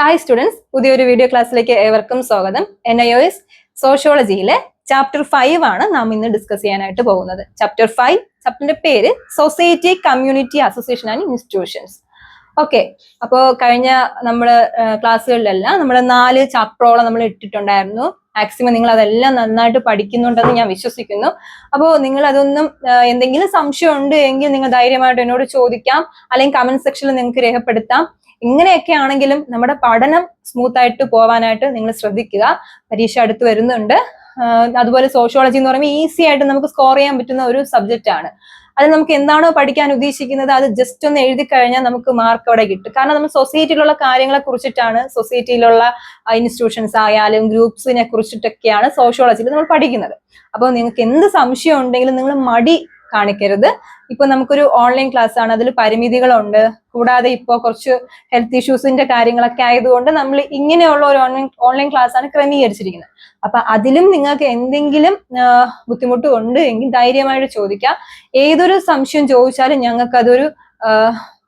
Hi students, പുതിയൊരു video ക്ലാസ്സിലേക്ക് ഏവർക്കും സ്വാഗതം. NIOS സോഷ്യോളജിയിലെ ചാപ്റ്റർ 5 ആണ് നാം ഇന്ന് ഡിസ്കസ് ചെയ്യാനായിട്ട് പോകുന്നത്. ചാപ്റ്റർ 5, ചാപ്റ്ററിന്റെ പേര് society, community, association and institutions. Okay, അപ്പോൾ കഴിഞ്ഞ നമ്മള് ക്ലാസ്സുകളിലെല്ലാം നമ്മൾ 4 ചാപ്റ്ററോളം നമ്മൾ ഇട്ടിട്ടുണ്ടായിരുന്നു. മാക്സിമം നിങ്ങൾ അതെല്ലാം നന്നായിട്ട് പഠിക്കുന്നുണ്ടെന്ന് ഞാൻ വിശ്വസിക്കുന്നു. അപ്പോൾ നിങ്ങൾ അതൊന്നും എന്തെങ്കിലും സംശയം ഉണ്ട് എങ്കിൽ നിങ്ങൾ ധൈര്യമായിട്ട് എന്നോട് ചോദിക്കാം, അല്ലെങ്കിൽ കമന്റ് സെക്ഷനിൽ നിങ്ങൾക്ക് രേഖപ്പെടുത്താം. ഇങ്ങനെയൊക്കെ ആണെങ്കിലും നമ്മുടെ പഠനം സ്മൂത്ത് ആയിട്ട് പോവാനായിട്ട് നിങ്ങൾ ശ്രദ്ധിക്കുക. പരീക്ഷ അടുത്ത് വരുന്നുണ്ട്. അതുപോലെ സോഷ്യോളജി എന്ന് പറയുമ്പോൾ ഈസി ആയിട്ട് നമുക്ക് സ്കോർ ചെയ്യാൻ പറ്റുന്ന ഒരു സബ്ജക്റ്റ് ആണ്. അത് നമുക്ക് എന്താണോ പഠിക്കാൻ ഉദ്ദേശിക്കുന്നത് അത് ജസ്റ്റ് ഒന്ന് എഴുതി കഴിഞ്ഞാൽ നമുക്ക് മാർക്ക് അവിടെ കിട്ടും. കാരണം നമ്മൾ സൊസൈറ്റിയിലുള്ള കാര്യങ്ങളെ കുറിച്ചിട്ടാണ്, സൊസൈറ്റിയിലുള്ള ഇൻസ്റ്റിറ്റ്യൂഷൻസ് ആയാലും ഗ്രൂപ്പ്സിനെ കുറിച്ചിട്ടൊക്കെയാണ് സോഷ്യോളജിയിൽ നമ്മൾ പഠിക്കുന്നത്. അപ്പോൾ നിങ്ങൾക്ക് എന്ത് സംശയം ഉണ്ടെങ്കിലും നിങ്ങൾ മടി കാണിക്കരുത്. ഇപ്പൊ നമുക്കൊരു ഓൺലൈൻ ക്ലാസ് ആണ്, അതിൽ പരിമിതികളുണ്ട്. കൂടാതെ ഇപ്പോൾ കുറച്ച് ഹെൽത്ത് ഇഷ്യൂസിന്റെ കാര്യങ്ങളൊക്കെ ആയതുകൊണ്ട് നമ്മൾ ഇങ്ങനെയുള്ള ഒരു ഓൺലൈൻ ക്ലാസ് ആണ് ക്രമീകരിച്ചിരിക്കുന്നത്. അപ്പൊ അതിലും നിങ്ങൾക്ക് എന്തെങ്കിലും ബുദ്ധിമുട്ട് ഉണ്ട് എങ്കിൽ ധൈര്യമായിട്ട് ചോദിക്കാം. ഏതൊരു സംശയം ചോദിച്ചാലും ഞങ്ങൾക്ക് അതൊരു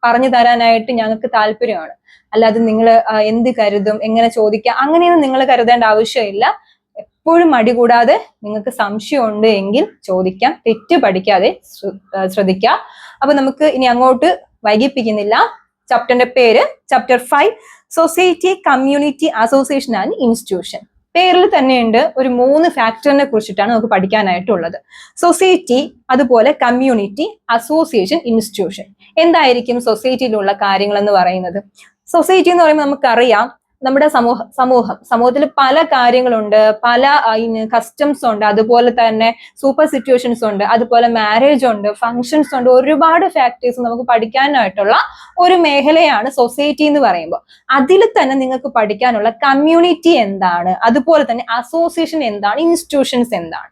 പറഞ്ഞു തരാനായിട്ട് ഞങ്ങൾക്ക് താല്പര്യമാണ്. അല്ലാതെ നിങ്ങൾ എന്ത് കരുതും, എങ്ങനെ ചോദിക്കാം, അങ്ങനെയൊന്നും നിങ്ങൾ കരുതേണ്ട ആവശ്യമില്ല. എപ്പോഴും മടി കൂടാതെ നിങ്ങൾക്ക് സംശയം ഉണ്ട് എങ്കിൽ ചോദിക്കാം. തെറ്റ് പഠിക്കാതെ ശ്രദ്ധിക്കുക. അപ്പൊ നമുക്ക് ഇനി അങ്ങോട്ട് വൈകിപ്പിക്കുന്നില്ല. ചാപ്റ്ററിന്റെ പേര് chapter 5, society, community, association and institution. പേരിൽ തന്നെയുണ്ട് ഒരു 3 ഫാക്ടറിനെ കുറിച്ചിട്ടാണ് നമുക്ക് പഠിക്കാനായിട്ടുള്ളത്. സൊസൈറ്റി, അതുപോലെ കമ്മ്യൂണിറ്റി, അസോസിയേഷൻ, ഇൻസ്റ്റിറ്റ്യൂഷൻ. എന്തായിരിക്കും സൊസൈറ്റിയിലുള്ള കാര്യങ്ങൾ എന്ന് പറയുന്നത്? സൊസൈറ്റി എന്ന് പറയുമ്പോൾ നമുക്കറിയാം, നമ്മുടെ സമൂഹത്തിൽ പല കാര്യങ്ങളുണ്ട്, പല കസ്റ്റംസ് ഉണ്ട്, അതുപോലെ തന്നെ സൂപ്പർ സിറ്റുവേഷൻസ് ഉണ്ട്, അതുപോലെ മാരേജ് ഉണ്ട്, ഫങ്ഷൻസ് ഉണ്ട്. ഒരുപാട് ഫാക്ടേഴ്സ് നമുക്ക് പഠിക്കാനായിട്ടുള്ള ഒരു മേഖലയാണ് സൊസൈറ്റി എന്ന് പറയുമ്പോൾ. അതിൽ തന്നെ നിങ്ങൾക്ക് പഠിക്കാനുള്ള കമ്മ്യൂണിറ്റി എന്താണ്, അതുപോലെ തന്നെ അസോസിയേഷൻ എന്താണ്, ഇൻസ്റ്റിറ്റ്യൂഷൻസ് എന്താണ്,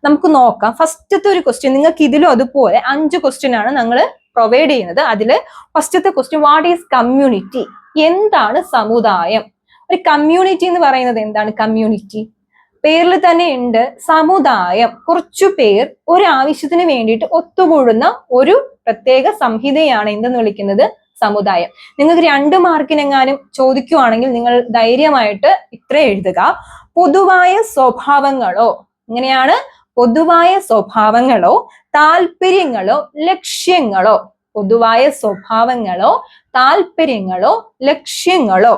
നമുക്ക് നോക്കാം. ഫസ്റ്റത്തെ ഒരു ക്വസ്റ്റ്യൻ, നിങ്ങൾക്ക് ഇതിലും അതുപോലെ 5 ക്വസ്റ്റ്യൻ ആണ് ഞങ്ങൾ പ്രൊവൈഡ് ചെയ്യുന്നത്. അതിൽ ഫസ്റ്റത്തെ ക്വസ്റ്റ്യൻ, വാട്ട് ഈസ് കമ്മ്യൂണിറ്റി? എന്താണ് സമുദായം? ഒരു കമ്മ്യൂണിറ്റി എന്ന് പറയുന്നത് എന്താണ്? കമ്മ്യൂണിറ്റി പേരിൽ തന്നെ ഉണ്ട്, സമുദായം. കുറച്ചു പേർ ഒരു ആവശ്യത്തിന് വേണ്ടിയിട്ട് ഒത്തുകൂടുന്ന ഒരു പ്രത്യേക സംഹിതയാണ് എന്തെന്ന് വിളിക്കുന്നത്? സമുദായം. നിങ്ങൾക്ക് 2 മാർക്കിനെങ്ങാനും ചോദിക്കുവാണെങ്കിൽ നിങ്ങൾ ധൈര്യമായിട്ട് ഇത്ര എഴുതുക: പൊതുവായ സ്വഭാവങ്ങളോ, ഇങ്ങനെയാണ്, പൊതുവായ സ്വഭാവങ്ങളോ, താല്പര്യങ്ങളോ, ലക്ഷ്യങ്ങളോ. പൊതുവായ സ്വഭാവങ്ങളോ, താല്പര്യങ്ങളോ, ലക്ഷ്യങ്ങളോ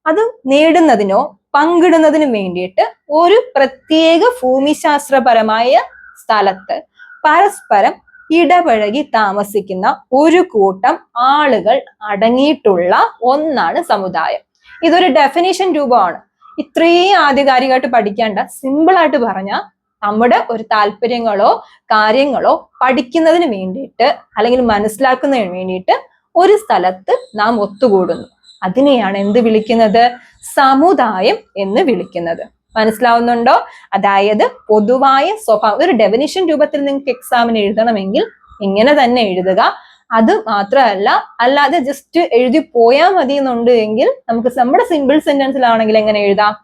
അത് നേടുന്നതിനോ പങ്കിടുന്നതിനും വേണ്ടിയിട്ട് ഒരു പ്രത്യേക ഭൂമിശാസ്ത്രപരമായ സ്ഥലത്ത് പരസ്പരം ഇടപഴകി താമസിക്കുന്ന ഒരു കൂട്ടം ആളുകൾ അടങ്ങിയിട്ടുള്ള ഒന്നാണ് സമുദായം. ഇതൊരു ഡെഫിനിഷൻ രൂപമാണ്. ഇത്രയും ആധികാരികമായിട്ട് പഠിക്കേണ്ട. സിമ്പിൾ ആയിട്ട് പറഞ്ഞാൽ, നമ്മുടെ ഒരു താല്പര്യങ്ങളോ കാര്യങ്ങളോ പഠിക്കുന്നതിന് വേണ്ടിയിട്ട് അല്ലെങ്കിൽ മനസ്സിലാക്കുന്നതിന് വേണ്ടിയിട്ട് ഒരു സ്ഥലത്ത് നാം ഒത്തുകൂടുന്നു. അതിനെയാണ് എന്ത് വിളിക്കുന്നത്? സമുദായം എന്ന് വിളിക്കുന്നത്. മനസ്സിലാവുന്നുണ്ടോ? അതായത് പൊതുവായ സ്വഭാവം. ഒരു ഡെഫിനിഷൻ രൂപത്തിൽ നിങ്ങൾക്ക് എക്സാമിന് എഴുതണമെങ്കിൽ ഇങ്ങനെ തന്നെ എഴുതുക. അത് മാത്രമല്ല, അല്ലാതെ ജസ്റ്റ് എഴുതി പോയാൽ മതി എന്നുണ്ട് എങ്കിൽ നമുക്ക് നമ്മുടെ സിമ്പിൾ സെന്റൻസിലാണെങ്കിൽ എങ്ങനെ എഴുതാം?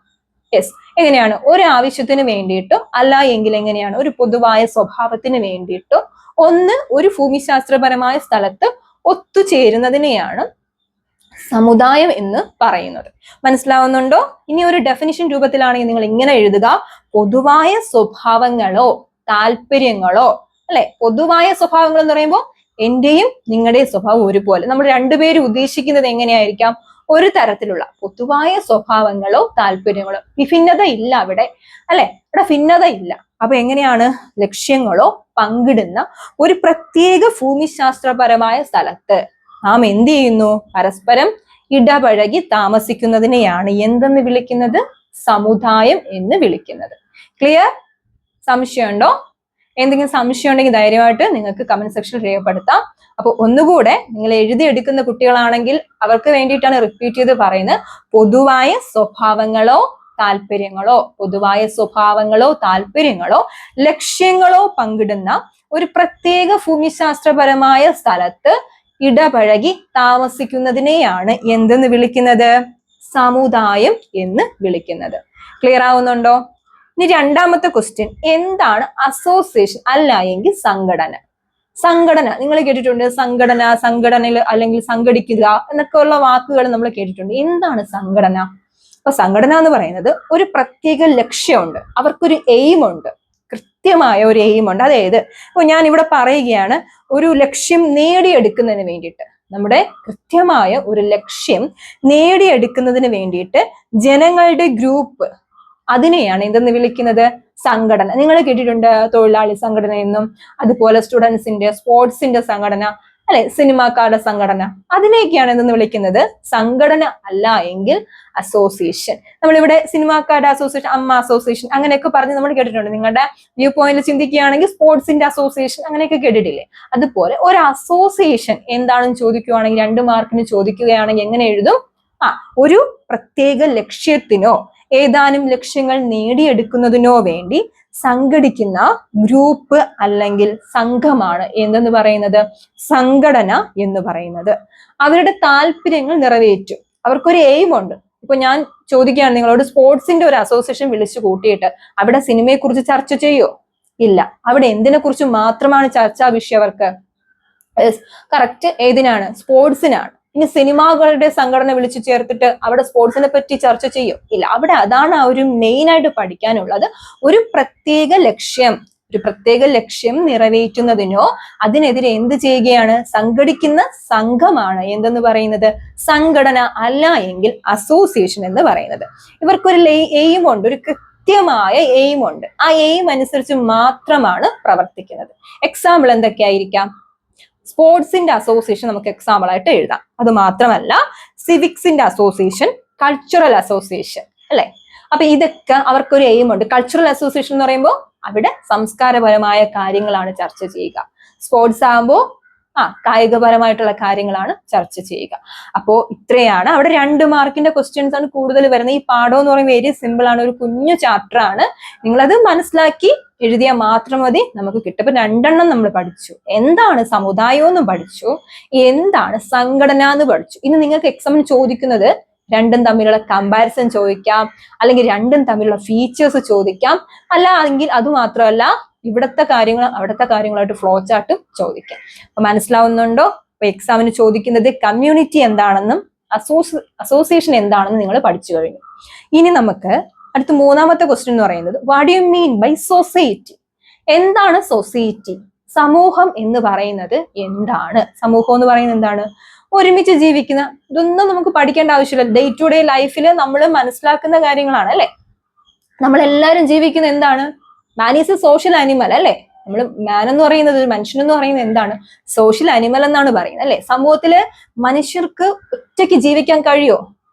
യെസ്, എങ്ങനെയാണ്? ഒരു ആവശ്യത്തിന് വേണ്ടിയിട്ടോ അല്ല എങ്കിൽ എങ്ങനെയാണ്? ഒരു പൊതുവായ സ്വഭാവത്തിന് വേണ്ടിയിട്ടോ ഒരു ഭൂമിശാസ്ത്രപരമായ സ്ഥലത്ത് ഒത്തുചേരുന്നതിനെയാണ് സമുദായം എന്ന് പറയുന്നത്. മനസ്സിലാവുന്നുണ്ടോ? ഇനി ഒരു ഡെഫിനിഷൻ രൂപത്തിലാണെങ്കിൽ നിങ്ങൾ ഇങ്ങനെ എഴുതുക: പൊതുവായ സ്വഭാവങ്ങളോ താല്പര്യങ്ങളോ. അല്ലെ, പൊതുവായ സ്വഭാവങ്ങൾ എന്ന് പറയുമ്പോൾ എന്റെയും നിങ്ങളുടെയും സ്വഭാവം ഒരുപോലെ. നമ്മൾ രണ്ടുപേരും ഉദ്ദേശിക്കുന്നത് എങ്ങനെയായിരിക്കാം? ഒരു തരത്തിലുള്ള പൊതുവായ സ്വഭാവങ്ങളോ താല്പര്യങ്ങളോ. വിഭിന്നത ഇല്ല അവിടെ, അല്ലെ, ഇവിടെ ഭിന്നത ഇല്ല. അപ്പൊ എങ്ങനെയാണ്? ലക്ഷ്യങ്ങളോ പങ്കിടുന്ന ഒരു പ്രത്യേക ഭൂമിശാസ്ത്രപരമായ സ്ഥലത്ത് നാം എന്ത് ചെയ്യുന്നു? പരസ്പരം ഇടപഴകി താമസിക്കുന്നതിനെയാണ് എന്തെന്ന് വിളിക്കുന്നത്? സമുദായം എന്ന് വിളിക്കുന്നത്. ക്ലിയർ? സംശയമുണ്ടോ? എന്തെങ്കിലും സംശയം ഉണ്ടെങ്കിൽ ധൈര്യമായിട്ട് നിങ്ങൾക്ക് കമന്റ് സെക്ഷനിൽ രേഖപ്പെടുത്താം. അപ്പൊ ഒന്നുകൂടെ, നിങ്ങൾ എഴുതിയെടുക്കുന്ന കുട്ടികളാണെങ്കിൽ അവർക്ക് വേണ്ടിയിട്ടാണ് റിപ്പീറ്റ് ചെയ്ത് പറയുന്നത്. പൊതുവായ സ്വഭാവങ്ങളോ താല്പര്യങ്ങളോ, പൊതുവായ സ്വഭാവങ്ങളോ താല്പര്യങ്ങളോ, ലക്ഷ്യങ്ങളോ പങ്കിടുന്ന ഒരു പ്രത്യേക ഭൂമിശാസ്ത്രപരമായ സ്ഥലത്ത് ഇടപഴകി താമസിക്കുന്നതിനെയാണ് എന്തെന്ന് വിളിക്കുന്നത്? സമുദായം എന്ന് വിളിക്കുന്നത്. ക്ലിയർ ആവുന്നുണ്ടോ? ഇനി രണ്ടാമത്തെ ക്വസ്റ്റ്യൻ, എന്താണ് അസോസിയേഷൻ അല്ല എങ്കിൽ സംഘടന? സംഘടന നിങ്ങൾ കേട്ടിട്ടുണ്ട്, സംഘടന, സംഘടനയിൽ അല്ലെങ്കിൽ സംഘടിക്കുക എന്നൊക്കെ ഉള്ള വാക്കുകൾ നമ്മൾ കേട്ടിട്ടുണ്ട്. എന്താണ് സംഘടന? അപ്പൊ സംഘടന എന്ന് പറയുന്നത് ഒരു പ്രത്യേക ലക്ഷ്യമുണ്ട്, അവർക്കൊരു എയിം ഉണ്ട്, കൃത്യമായ ഒരു എയിം ഉണ്ട്. അതായത് ഇപ്പൊ ഞാൻ ഇവിടെ പറയുകയാണ്, ഒരു ലക്ഷ്യം നേടിയെടുക്കുന്നതിന് വേണ്ടിയിട്ട്, നമ്മുടെ കൃത്യമായ ഒരു ലക്ഷ്യം നേടിയെടുക്കുന്നതിന് വേണ്ടിയിട്ട് ജനങ്ങളുടെ ഗ്രൂപ്പ്, അതിനെയാണ് എന്തെന്ന് വിളിക്കുന്നത്? സംഘടന. നിങ്ങൾ കേട്ടിട്ടുണ്ട് തൊഴിലാളി സംഘടന എന്നും, അതുപോലെ സ്റ്റുഡൻസിന്റെ, സ്പോർട്സിന്റെ സംഘടന, അല്ലെ, സിനിമാക്കാരുടെ സംഘടന, അതിനെയൊക്കെയാണ് എന്തെന്ന് വിളിക്കുന്നത്? സംഘടന അല്ല എങ്കിൽ അസോസിയേഷൻ. നമ്മളിവിടെ സിനിമാക്കാരുടെ അസോസിയേഷൻ, അമ്മ അസോസിയേഷൻ അങ്ങനെയൊക്കെ പറഞ്ഞ് നമ്മൾ കേട്ടിട്ടുണ്ട്. നിങ്ങളുടെ വ്യൂ പോയിന്റിൽ ചിന്തിക്കുകയാണെങ്കിൽ സ്പോർട്സിന്റെ അസോസിയേഷൻ അങ്ങനെയൊക്കെ കേട്ടിട്ടില്ലേ? അതുപോലെ ഒരു അസോസിയേഷൻ എന്താണെന്ന് ചോദിക്കുകയാണെങ്കിൽ, 2 മാർക്കിന് ചോദിക്കുകയാണെങ്കിൽ എങ്ങനെ എഴുതും? ഒരു പ്രത്യേക ലക്ഷ്യത്തിനോ ഏതാനും ലക്ഷ്യങ്ങൾ നേടിയെടുക്കുന്നതിനോ വേണ്ടി സംഘടിക്കുന്ന ഗ്രൂപ്പ് അല്ലെങ്കിൽ സംഘമാണ് എന്തെന്ന് പറയുന്നത്? സംഘടന എന്ന് പറയുന്നത്. അവരുടെ താല്പര്യങ്ങൾ നിറവേറ്റും, അവർക്കൊരു എയിം ഉണ്ട്. ഇപ്പൊ ഞാൻ ചോദിക്കുകയാണ് നിങ്ങളോട്, സ്പോർട്സിന്റെ ഒരു അസോസിയേഷൻ വിളിച്ചു കൂട്ടിയിട്ട് അവിടെ സിനിമയെ കുറിച്ച് ചർച്ച ചെയ്യോ? ഇല്ല. അവിടെ എന്തിനെ കുറിച്ച് മാത്രമാണ് ചർച്ചാ വിഷയം അവർക്ക്? കറക്റ്റ്, ഏതിനാണ്? സ്പോർട്സിനാണ്. ഇനി സിനിമകളുടെ സംഘടന വിളിച്ചു ചേർത്തിട്ട് അവിടെ സ്പോർട്സിനെ പറ്റി ചർച്ച ചെയ്യോ? ഇല്ല. അവിടെ അതാണ് ആ ഒരു മെയിൻ ആയിട്ട് പഠിക്കാനുള്ളത്. ഒരു പ്രത്യേക ലക്ഷ്യം നിറവേറ്റുന്നതിനോ അതിനെതിരെ എന്ത് ചെയ്യുകയാണ്? സംഘടിക്കുന്ന സംഘമാണ് എന്തെന്ന് പറയുന്നത്? സംഘടന അല്ല എങ്കിൽ അസോസിയേഷൻ എന്ന് പറയുന്നത്. ഇവർക്കൊരു എയിം ഉണ്ട്, ഒരു കൃത്യമായ എയിം ഉണ്ട്. ആ എയിം അനുസരിച്ച് മാത്രമാണ് പ്രവർത്തിക്കുന്നത്. എക്സാമ്പിൾ എന്തൊക്കെയായിരിക്കാം? സ്പോർട്സിന്റെ അസോസിയേഷൻ നമുക്ക് എക്സാമ്പിൾ ആയിട്ട് എഴുതാം. അത് മാത്രമല്ല സിവിക്സിന്റെ അസോസിയേഷൻ, കൾച്ചറൽ അസോസിയേഷൻ, അല്ലെ? അപ്പൊ ഇതൊക്കെ അവർക്കൊരു എയിം ഉണ്ട്. കൾച്ചറൽ അസോസിയേഷൻ എന്ന് പറയുമ്പോൾ അവിടെ സംസ്കാരപരമായ കാര്യങ്ങളാണ് ചർച്ച ചെയ്യുക. സ്പോർട്സ് ആകുമ്പോൾ കായികപരമായിട്ടുള്ള കാര്യങ്ങളാണ് ചർച്ച ചെയ്യുക. അപ്പോ ഇത്രയാണ്. അവിടെ 2 മാർക്കിന്റെ ക്വസ്റ്റ്യൻസ് ആണ് കൂടുതൽ വരുന്നത്. ഈ പാഠം എന്ന് പറയുമ്പോൾ വെരി സിമ്പിൾ ആണ്, ഒരു കുഞ്ഞു ചാപ്റ്റർ ആണ്. നിങ്ങളത് മനസ്സിലാക്കി എഴുതിയാൽ മാത്രം മതി, നമുക്ക് കിട്ടും. ഇപ്പൊ 2 നമ്മൾ പഠിച്ചു. എന്താണ് സമുദായം എന്നും പഠിച്ചു, എന്താണ് സംഘടന എന്ന് പഠിച്ചു. ഇനി നിങ്ങൾക്ക് എക്സാമിന് ചോദിക്കുന്നത് 2 തമ്മിലുള്ള കമ്പാരിസൺ ചോദിക്കാം, അല്ലെങ്കിൽ 2 തമ്മിലുള്ള ഫീച്ചേഴ്സ് ചോദിക്കാം, അല്ലെങ്കിൽ അത് മാത്രമല്ല ഇവിടത്തെ കാര്യങ്ങൾ അവിടുത്തെ കാര്യങ്ങളായിട്ട് ഫ്ലോ ചാർട്ട് ചോദിക്കാം. അപ്പൊ മനസ്സിലാവുന്നുണ്ടോ? അപ്പൊ എക്സാമിന് ചോദിക്കുന്നത് കമ്മ്യൂണിറ്റി എന്താണെന്നും അസോസിയേഷൻ എന്താണെന്നും നിങ്ങൾ പഠിച്ചു കഴിഞ്ഞു. ഇനി നമുക്ക് അടുത്ത 3ാമത്തെ ക്വസ്റ്റ്യൻ എന്ന് പറയുന്നത്, what you mean by society? എന്താണ് സൊസൈറ്റി? സമൂഹം എന്ന് പറയുന്നത് എന്താണ്? സമൂഹം എന്ന് പറയുന്നത് എന്താണ്? ഒരുമിച്ച് ജീവിക്കുന്ന, ഇതൊന്നും നമുക്ക് പഠിക്കേണ്ട ആവശ്യമില്ല. ഡേ ടു ഡേ ലൈഫിൽ നമ്മൾ മനസ്സിലാക്കുന്ന കാര്യങ്ങളാണ്, അല്ലെ? നമ്മളെല്ലാവരും ജീവിക്കുന്ന എന്താണ്? Man is A social animal, അല്ലെ? നമ്മൾ മാൻ എന്ന് പറയുന്നത്, ഒരു മനുഷ്യൻ എന്ന് പറയുന്നത് എന്താണ്? സോഷ്യൽ അനിമൽ എന്നാണ് പറയുന്നത്, അല്ലെ? സമൂഹത്തില് മനുഷ്യർക്ക് ഒറ്റയ്ക്ക് ജീവിക്കാൻ കഴിയോ?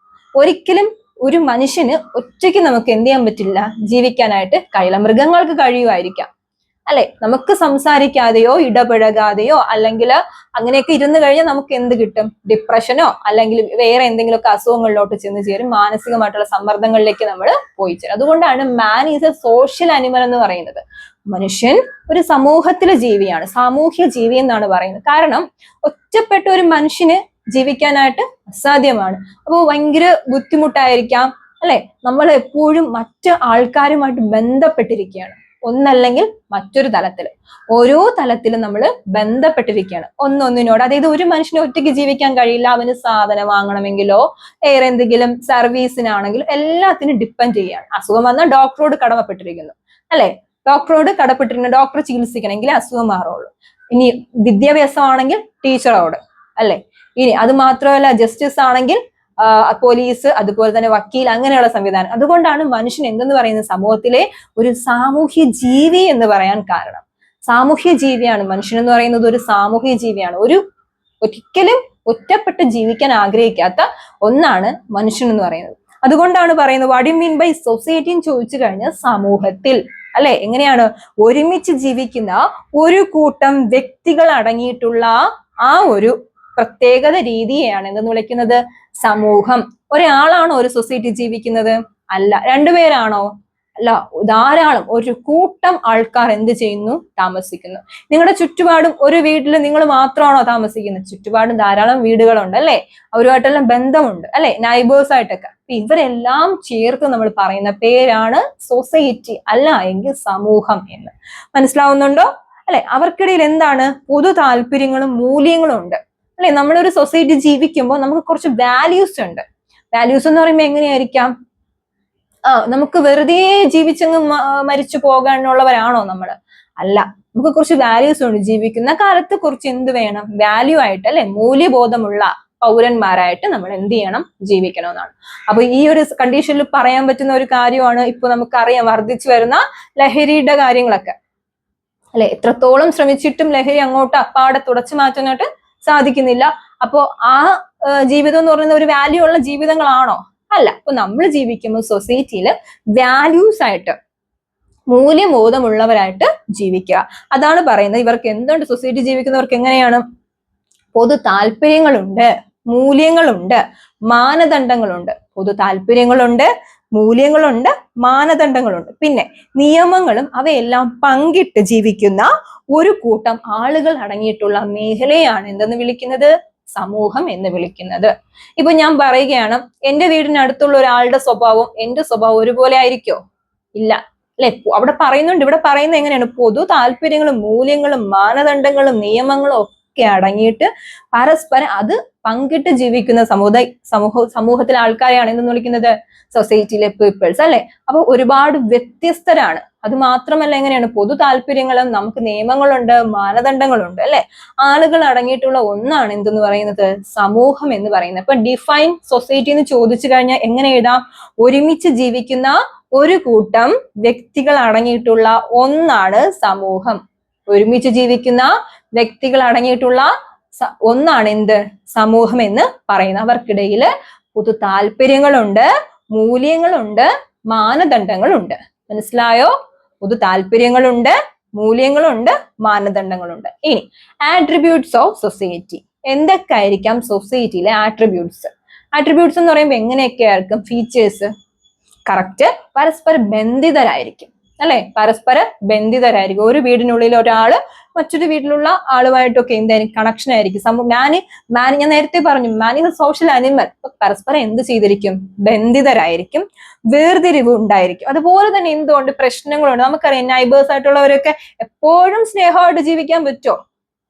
ഒരിക്കലും ഒരു മനുഷ്യന് ഒറ്റയ്ക്ക് നമുക്ക് എന്ത് ചെയ്യാൻ പറ്റില്ല, ജീവിക്കാനായിട്ട് കഴിയില്ല. മൃഗങ്ങൾക്ക് കഴിയുമായിരിക്കാം, അല്ലെ? നമുക്ക് സംസാരിക്കാതെയോ ഇടപഴകാതെയോ അല്ലെങ്കിൽ അങ്ങനെയൊക്കെ ഇരുന്ന് കഴിഞ്ഞാൽ നമുക്ക് എന്ത് കിട്ടും? ഡിപ്രഷനോ അല്ലെങ്കിൽ വേറെ എന്തെങ്കിലുമൊക്കെ അസുഖങ്ങളിലോട്ട് ചെന്ന് ചേരും, മാനസികമായിട്ടുള്ള സമ്മർദ്ദങ്ങളിലേക്ക് നമ്മൾ പോയി ചേരും. അതുകൊണ്ടാണ് man is A social animal എന്ന് പറയുന്നത്. മനുഷ്യൻ ഒരു സമൂഹത്തിലെ ജീവിയാണ്, സാമൂഹ്യ ജീവി എന്നാണ് പറയുന്നത്. കാരണം ഒറ്റപ്പെട്ട ഒരു മനുഷ്യന് ജീവിക്കാനായിട്ട് അസാധ്യമാണ്. അപ്പോൾ ഭയങ്കര ബുദ്ധിമുട്ടായിരിക്കാം, അല്ലെ? നമ്മൾ എപ്പോഴും മറ്റ് ആൾക്കാരുമായിട്ട് ബന്ധപ്പെട്ടിരിക്കുകയാണ്, ഒന്നല്ലെങ്കിൽ മറ്റൊരു തലത്തിൽ, ഓരോ തലത്തിലും നമ്മൾ ബന്ധപ്പെട്ടിരിക്കുകയാണ് ഒന്നൊന്നിനോട്. അതായത് ഒരു മനുഷ്യന് ഒറ്റയ്ക്ക് ജീവിക്കാൻ കഴിയില്ല. അവന് സാധനം വാങ്ങണമെങ്കിലോ വേറെ എന്തെങ്കിലും സർവീസിനാണെങ്കിലും എല്ലാത്തിനും ഡിപ്പെൻഡ് ചെയ്യാണ്. അസുഖം വന്നാൽ ഡോക്ടറോട് കടമപ്പെട്ടിരിക്കുന്നു, അല്ലെ? ഡോക്ടറോട് കടപ്പെട്ടിരിക്കുന്നു, ഡോക്ടറെ ചികിത്സിക്കണമെങ്കിൽ അസുഖം മാറുള്ളൂ. ഇനി വിദ്യാഭ്യാസമാണെങ്കിൽ ടീച്ചറോട്, അല്ലെ? ഇനി അത് മാത്രമല്ല ജസ്റ്റിസ് ആണെങ്കിൽ പോലീസ്, അതുപോലെ തന്നെ വക്കീൽ, അങ്ങനെയുള്ള സംവിധാനം. അതുകൊണ്ടാണ് മനുഷ്യൻ എന്തെന്ന് പറയുന്നത് സമൂഹത്തിലെ ഒരു സാമൂഹ്യ ജീവി എന്ന് പറയാൻ കാരണം. സാമൂഹ്യ ജീവിയാണ് മനുഷ്യൻ എന്ന് പറയുന്നത്, ഒരു സാമൂഹ്യ ജീവിയാണ്. ഒരിക്കലും ഒറ്റപ്പെട്ട് ജീവിക്കാൻ ആഗ്രഹിക്കാത്ത ഒന്നാണ് മനുഷ്യൻ എന്ന് പറയുന്നത്. അതുകൊണ്ടാണ് പറയുന്നത് what you mean by society എന്ന് ചോദിച്ചു കഴിഞ്ഞാൽ സമൂഹത്തിൽ, അല്ലെ? എങ്ങനെയാണ്? ഒരുമിച്ച് ജീവിക്കുന്ന ഒരു കൂട്ടം വ്യക്തികൾ അടങ്ങിയിട്ടുള്ള ആ ഒരു പ്രത്യേകത രീതിയെയാണ് എന്തെന്ന് വിളിക്കുന്നത്? സമൂഹം. ഒരാളാണോ ഒരു സൊസൈറ്റി ജീവിക്കുന്നത്? അല്ല. 2 പേരാണോ? അല്ല. ധാരാളം ഒരു കൂട്ടം ആൾക്കാർ എന്ത് ചെയ്യുന്നു? താമസിക്കുന്നു. നിങ്ങളുടെ ചുറ്റുപാടും ഒരു വീട്ടിൽ നിങ്ങൾ മാത്രമാണോ താമസിക്കുന്നത്? ചുറ്റുപാടും ധാരാളം വീടുകളുണ്ട്, അല്ലെ? അവരുമായിട്ടെല്ലാം ബന്ധമുണ്ട്, അല്ലെ? നൈബേഴ്സ് ആയിട്ടൊക്കെ. ഇവരെല്ലാം ചേർത്ത് നമ്മൾ പറയുന്ന പേരാണ് സൊസൈറ്റി, അല്ല എങ്കിൽ സമൂഹം എന്ന്. മനസ്സിലാവുന്നുണ്ടോ? അല്ലെ? അവർക്കിടയിൽ എന്താണ്? പൊതു താല്പര്യങ്ങളും മൂല്യങ്ങളും ഉണ്ട് അല്ലെ? നമ്മളൊരു സൊസൈറ്റി ജീവിക്കുമ്പോൾ നമുക്ക് കുറച്ച് വാല്യൂസ് ഉണ്ട്. വാല്യൂസ് എന്ന് പറയുമ്പോൾ എങ്ങനെയായിരിക്കാം? നമുക്ക് വെറുതെ ജീവിച്ചങ്ങ് മരിച്ചു പോകാനുള്ളവരാണോ നമ്മൾ? അല്ല, നമുക്ക് കുറച്ച് വാല്യൂസ് ഉണ്ട്. ജീവിക്കുന്ന കാലത്ത് കുറച്ച് എന്ത് വേണം? വാല്യൂ ആയിട്ട് അല്ലെ? മൂല്യബോധമുള്ള പൗരന്മാരായിട്ട് നമ്മൾ എന്ത് ചെയ്യണം? ജീവിക്കണമെന്നാണ്. അപ്പൊ ഈ ഒരു കണ്ടീഷനിൽ പറയാൻ പറ്റുന്ന ഒരു കാര്യമാണ് ഇപ്പൊ നമുക്കറിയാം വർദ്ധിച്ചു വരുന്ന ലഹരിയുടെ കാര്യങ്ങളൊക്കെ അല്ലെ? എത്രത്തോളം ശ്രമിച്ചിട്ടും ലഹരി അങ്ങോട്ട് അപ്പാടെ തുടച്ചു മാറ്റാനായിട്ട് സാധിക്കുന്നില്ല. അപ്പോ ആ ജീവിതം എന്ന് പറയുന്ന ഒരു വാല്യൂ ഉള്ള ജീവിതങ്ങളാണോ? അല്ല. അപ്പൊ നമ്മൾ ജീവിക്കുമ്പോൾ സൊസൈറ്റിയിൽ വാല്യൂസ് ആയിട്ട് മൂല്യബോധമുള്ളവരായിട്ട് ജീവിക്കുക. അതാണ് പറയുന്നത്. ഇവർക്ക് എന്തുണ്ട്? സൊസൈറ്റി ജീവിക്കുന്നവർക്ക് എങ്ങനെയാണ്? പൊതു താല്പര്യങ്ങളുണ്ട്, മൂല്യങ്ങളുണ്ട്, മാനദണ്ഡങ്ങളുണ്ട്. പൊതു താല്പര്യങ്ങളുണ്ട്, മൂല്യങ്ങളുണ്ട്, മാനദണ്ഡങ്ങളുണ്ട്. പിന്നെ നിയമങ്ങളും അവയെല്ലാം പങ്കിട്ട് ജീവിക്കുന്ന ഒരു കൂട്ടം ആളുകൾ അടങ്ങിയിട്ടുള്ള മേഖലയാണ് എന്തെന്ന് വിളിക്കുന്നത്? സമൂഹം എന്ന് വിളിക്കുന്നത്. ഇപ്പൊ ഞാൻ പറയുകയാണ്, എന്റെ വീടിനടുത്തുള്ള ഒരാളുടെ സ്വഭാവം എന്റെ സ്വഭാവം ഒരുപോലെ ആയിരിക്കോ? ഇല്ല അല്ലെ? അവിടെ പറയുന്നുണ്ട്. ഇവിടെ പറയുന്നത് എങ്ങനെയാണ്? പൊതു താല്പര്യങ്ങളും മൂല്യങ്ങളും മാനദണ്ഡങ്ങളും നിയമങ്ങളും ഒക്കെ അടങ്ങിയിട്ട് പരസ്പരം അത് പങ്കിട്ട് ജീവിക്കുന്ന സമൂഹത്തിലെ ആൾക്കാരെയാണ് എന്തെന്ന് വിളിക്കുന്നത്? സൊസൈറ്റിയിലെ പീപ്പിൾസ് അല്ലെ? അപ്പൊ ഒരുപാട് വ്യത്യസ്തരാണ്. അത് മാത്രമല്ല എങ്ങനെയാണ്? പൊതു താല്പര്യങ്ങളും നമുക്ക് നിയമങ്ങളുണ്ട്, മാനദണ്ഡങ്ങളുണ്ട് അല്ലെ? ആളുകൾ അടങ്ങിയിട്ടുള്ള ഒന്നാണ് എന്തെന്ന് പറയുന്നത്? സമൂഹം എന്ന് പറയുന്നത്. അപ്പൊ ഡിഫൈൻ സൊസൈറ്റി എന്ന് ചോദിച്ചു കഴിഞ്ഞാൽ എങ്ങനെ എഴുതാം? ഒരുമിച്ച് ജീവിക്കുന്ന ഒരു കൂട്ടം വ്യക്തികൾ അടങ്ങിയിട്ടുള്ള ഒന്നാണ് സമൂഹം. ഒരുമിച്ച് ജീവിക്കുന്ന വ്യക്തികൾ അടങ്ങിയിട്ടുള്ള ഒന്നാണ് എന്ത്? സമൂഹം എന്ന് പറയുന്നത്. അവർക്കിടയിൽ പൊതു താല്പര്യങ്ങളുണ്ട്, മൂല്യങ്ങളുണ്ട്, മാനദണ്ഡങ്ങളുണ്ട്. മനസ്സിലായോ? പൊതു താല്പര്യങ്ങളുണ്ട്, മൂല്യങ്ങളുണ്ട്, മാനദണ്ഡങ്ങളുണ്ട്. ഇനി ആട്രിബ്യൂട്ട്സ് ഓഫ് സൊസൈറ്റി. എന്തൊക്കെ ആയിരിക്കാം സൊസൈറ്റിയിലെ ആട്രിബ്യൂട്ട്സ്? ആട്രിബ്യൂട്ട്സ് എന്ന് പറയുമ്പോൾ എങ്ങനെയൊക്കെ ആയിരിക്കും? ഫീച്ചേഴ്സ് കറക്റ്റ് പരസ്പര ബന്ധിതരായിരിക്കും അല്ലെ? പരസ്പര ബന്ധിതരായിരിക്കും. ഒരു വീടിനുള്ളിൽ ഒരാള് മറ്റൊരു വീട്ടിലുള്ള ആളുമായിട്ടൊക്കെ എന്തായിരിക്കും? കണക്ഷൻ ആയിരിക്കും. ഞാൻ നേരത്തെ പറഞ്ഞു, man is A social animal. പരസ്പരം എന്ത് ചെയ്തിരിക്കും? ബന്ധിതരായിരിക്കും. വേർതിരിവ് ഉണ്ടായിരിക്കും. അതുപോലെ തന്നെ എന്തുകൊണ്ട്? പ്രശ്നങ്ങളുണ്ട്. നമുക്കറിയാം നൈബേഴ്സ് ആയിട്ടുള്ളവരൊക്കെ എപ്പോഴും സ്നേഹമായിട്ട് ജീവിക്കാൻ പറ്റുമോ?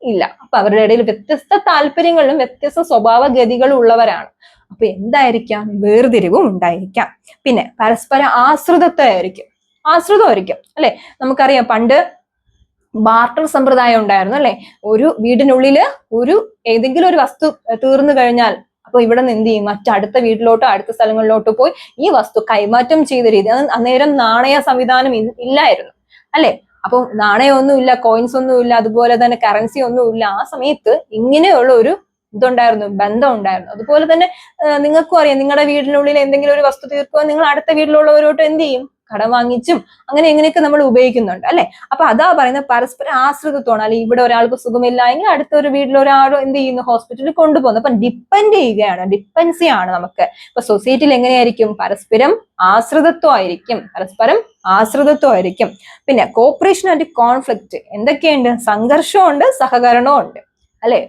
ഇല്ല. അപ്പൊ അവരുടെ ഇടയിൽ വ്യത്യസ്ത താല്പര്യങ്ങളും വ്യത്യസ്ത സ്വഭാവഗതികളും ഉള്ളവരാണ്. അപ്പൊ എന്തായിരിക്കാം? വേർതിരിവും ഉണ്ടായിരിക്കാം. പിന്നെ പരസ്പര ആശ്രിതത്വമായിരിക്കും അല്ലെ? നമുക്കറിയാം പണ്ട് ബാർട്ടർ സമ്പ്രദായം ഉണ്ടായിരുന്നു അല്ലെ? ഒരു വീടിനുള്ളില് ഏതെങ്കിലും ഒരു വസ്തു തീർന്നു കഴിഞ്ഞാൽ അപ്പൊ ഇവിടെ നിന്ന് എന്ത് ചെയ്യും? മറ്റടുത്ത വീട്ടിലോട്ടോ അടുത്ത സ്ഥലങ്ങളിലോട്ടോ പോയി ഈ വസ്തു കൈമാറ്റം ചെയ്ത രീതി. അന്നേരം നാണയ സംവിധാനം ഇല്ലായിരുന്നു അല്ലെ? അപ്പൊ നാണയമൊന്നുമില്ല, കോയിൻസ് ഒന്നുമില്ല, അതുപോലെ തന്നെ കറൻസി ഒന്നുമില്ല. ആ സമയത്ത് ഇങ്ങനെയുള്ള ഒരു ഇതുണ്ടായിരുന്നു, ബന്ധം ഉണ്ടായിരുന്നു. അതുപോലെ തന്നെ നിങ്ങൾക്കും അറിയാം, നിങ്ങളുടെ വീടിനുള്ളിൽ എന്തെങ്കിലും ഒരു വസ്തു തീർക്കുക, നിങ്ങൾ അടുത്ത വീട്ടിലുള്ളവരോട്ട് എന്ത് ചെയ്യും? കടം വാങ്ങിച്ചും അങ്ങനെ എങ്ങനെയൊക്കെ നമ്മൾ ഉപയോഗിക്കുന്നുണ്ട് അല്ലെ? അപ്പൊ അതാ പറയുന്നത് പരസ്പര ആശ്രിതത്വമാണ്. അല്ലെങ്കിൽ ഇവിടെ ഒരാൾക്ക് സുഖമില്ല എങ്കിൽ അടുത്ത ഒരു വീട്ടിൽ ഒരാൾ എന്ത് ചെയ്യുന്നു? ഹോസ്പിറ്റലിൽ കൊണ്ടുപോകുന്നു. അപ്പൊ ഡിപ്പെൻഡ് ചെയ്യുകയാണ്, ഡിപ്പെൻസി ആണ് നമുക്ക്. ഇപ്പൊ സൊസൈറ്റിയിൽ എങ്ങനെയായിരിക്കും? പരസ്പരം ആശ്രിതത്വമായിരിക്കും. പിന്നെ കോപ്പറേഷൻ ആൻഡ് കോൺഫ്ലിക്റ്റ്. എന്തൊക്കെയുണ്ട്? സംഘർഷമുണ്ട്, സഹകരണവും ഉണ്ട് അല്ലെ?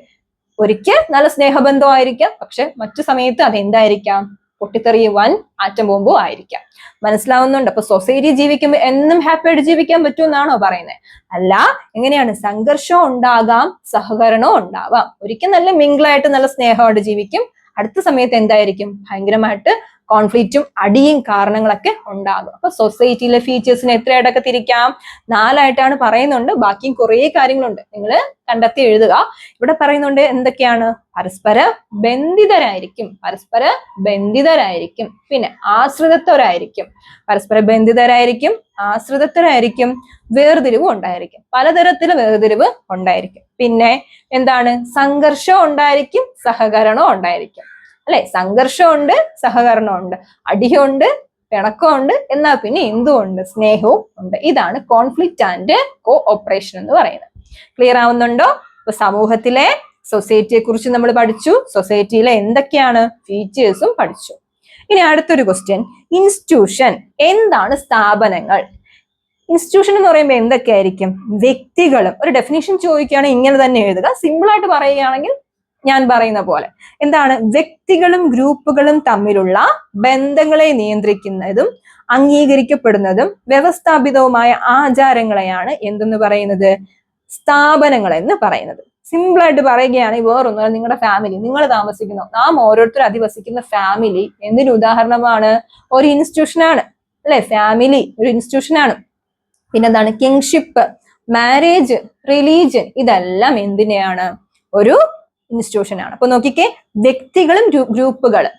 ഒരിക്കൽ നല്ല സ്നേഹബന്ധമായിരിക്കാം, പക്ഷെ മറ്റു സമയത്ത് അതെന്തായിരിക്കാം? പൊട്ടിത്തെറിയുവാൻ ആറ്റം ബോംബോ ആയിരിക്കാം. മനസ്സിലാവുന്നുണ്ട്? അപ്പൊ സൊസൈറ്റി ജീവിക്കുമ്പോൾ എന്നും ഹാപ്പി ആയിട്ട് ജീവിക്കാൻ പറ്റുമെന്നാണോ പറയുന്നത്? അല്ല. എങ്ങനെയാണ്? സംഘർഷം ഉണ്ടാകാം, സഹകരണവും ഉണ്ടാവാം. ഒരിക്കൽ നല്ല മിംഗിളായിട്ട് നല്ല സ്നേഹമായിട്ട് ജീവിക്കും, അടുത്ത സമയത്ത് എന്തായിരിക്കും? ഭയങ്കരമായിട്ട് കോൺഫ്ലിക്റ്റും അടിയും കാരണങ്ങളൊക്കെ ഉണ്ടാകും. അപ്പൊ സൊസൈറ്റിയിലെ ഫീച്ചേഴ്സിനെ എത്രയായിട്ടൊക്കെ തിരിക്കാം? 4 പറയുന്നുണ്ട്. ബാക്കിയും കുറേ കാര്യങ്ങളുണ്ട്, നിങ്ങൾ കണ്ടെത്തി എഴുതുക. ഇവിടെ പറയുന്നുണ്ട് എന്തൊക്കെയാണ്? പരസ്പര ബന്ധിതരായിരിക്കും, പിന്നെ ആശ്രിതത്വരായിരിക്കും, വേർതിരിവ് ഉണ്ടായിരിക്കും. പലതരത്തില് വേർതിരിവ് ഉണ്ടായിരിക്കും. പിന്നെ എന്താണ്? സംഘർഷം ഉണ്ടായിരിക്കും, സഹകരണം ഉണ്ടായിരിക്കും അല്ലെ? സംഘർഷമുണ്ട്, സഹകരണമുണ്ട്, അടിയുണ്ട്, പിണക്കമുണ്ട്, എന്നാൽ പിന്നെ എന്തുകൊണ്ട്? സ്നേഹവും ഉണ്ട്. ഇതാണ് കോൺഫ്ലിക്റ്റ് ആൻഡ് കോഓപ്പറേഷൻ എന്ന് പറയുന്നത്. ക്ലിയർ ആവുന്നുണ്ടോ? ഇപ്പൊ സമൂഹത്തിലെ സൊസൈറ്റിയെ കുറിച്ച് നമ്മൾ പഠിച്ചു, സൊസൈറ്റിയിലെ എന്തൊക്കെയാണ് ഫീച്ചേഴ്സും പഠിച്ചു. ഇനി അടുത്തൊരു ക്വസ്റ്റ്യൻ, ഇൻസ്റ്റിറ്റ്യൂഷൻ. എന്താണ് സ്ഥാപനങ്ങൾ? ഇൻസ്റ്റിറ്റ്യൂഷൻ എന്ന് പറയുമ്പോൾ എന്തൊക്കെയായിരിക്കും? വ്യക്തികളും. ഒരു ഡെഫിനിഷൻ ചോദിക്കുകയാണെങ്കിൽ ഇങ്ങനെ തന്നെ എഴുതുക. സിമ്പിൾ ആയിട്ട് പറയുകയാണെങ്കിൽ ഞാൻ പറയുന്ന പോലെ എന്താണ്? വ്യക്തികളും ഗ്രൂപ്പുകളും തമ്മിലുള്ള ബന്ധങ്ങളെ നിയന്ത്രിക്കുന്നതും അംഗീകരിക്കപ്പെടുന്നതും വ്യവസ്ഥാപിതവുമായ ആചാരങ്ങളെയാണ് എന്തെന്ന് പറയുന്നത്? സ്ഥാപനങ്ങൾ എന്ന് പറയുന്നത്. സിമ്പിൾ ആയിട്ട് പറയുകയാണെങ്കിൽ വേറൊന്നുമല്ല, നിങ്ങളുടെ ഫാമിലി, നിങ്ങൾ താമസിക്കുന്ന, നാം ഓരോരുത്തരും അധിവസിക്കുന്ന ഫാമിലി എന്തിനു ഉദാഹരണമാണ്? ഒരു ഇൻസ്റ്റിറ്റ്യൂഷനാണ് അല്ലെ? ഫാമിലി ഒരു ഇൻസ്റ്റിറ്റ്യൂഷനാണ്. പിന്നെന്താണ്? കിങ്ഷിപ്പ്, മാരേജ്, റിലീജിയൻ, ഇതെല്ലാം എന്തിനെയാണ്? ഒരു ഇൻസ്റ്റിറ്റ്യൂഷനാണ്. അപ്പൊ നോക്കിക്കേ, വ്യക്തികളും ഗ്രൂപ്പുകളും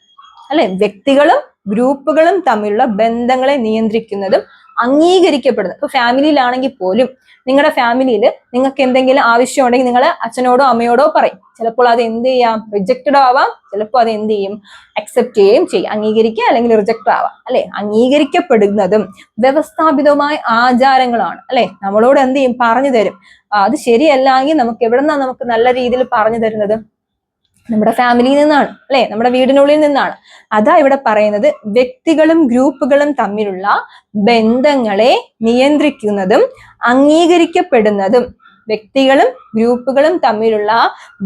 അല്ലെ, വ്യക്തികളും ഗ്രൂപ്പുകളും തമ്മിലുള്ള ബന്ധങ്ങളെ നിയന്ത്രിക്കുന്നതും അംഗീകരിക്കപ്പെടുന്നത്. ഇപ്പൊ ഫാമിലിയിലാണെങ്കിൽ പോലും നിങ്ങളുടെ ഫാമിലിയിൽ നിങ്ങൾക്ക് എന്തെങ്കിലും ആവശ്യം ഉണ്ടെങ്കിൽ നിങ്ങൾ അച്ഛനോടോ അമ്മയോടോ പറയും. ചിലപ്പോൾ അത് എന്ത് ചെയ്യാം? റിജക്റ്റഡ് ആവാം. ചിലപ്പോൾ അത് എന്ത് ചെയ്യും? അക്സെപ്റ്റ് ചെയ്യും. അംഗീകരിക്കുക അല്ലെങ്കിൽ റിജക്റ്റ് ആവാം അല്ലെ? അംഗീകരിക്കപ്പെടുന്നതും വ്യവസ്ഥാപിതമായ ആചാരങ്ങളാണ് അല്ലെ? നമ്മളോട് എന്ത് ചെയ്യും? പറഞ്ഞു തരും. അത് ശരിയല്ലെങ്കിൽ നമുക്ക് എവിടെന്നാണ് നമുക്ക് നല്ല രീതിയിൽ പറഞ്ഞു തരുന്നത്? നമ്മുടെ ഫാമിലിയിൽ നിന്നാണ് അല്ലെ? നമ്മുടെ വീടിനുള്ളിൽ നിന്നാണ്. അതാ ഇവിടെ പറയുന്നത്, വ്യക്തികളും ഗ്രൂപ്പുകളും തമ്മിലുള്ള ബന്ധങ്ങളെ നിയന്ത്രിക്കുന്നതും അംഗീകരിക്കപ്പെടുന്നതും, വ്യക്തികളും ഗ്രൂപ്പുകളും തമ്മിലുള്ള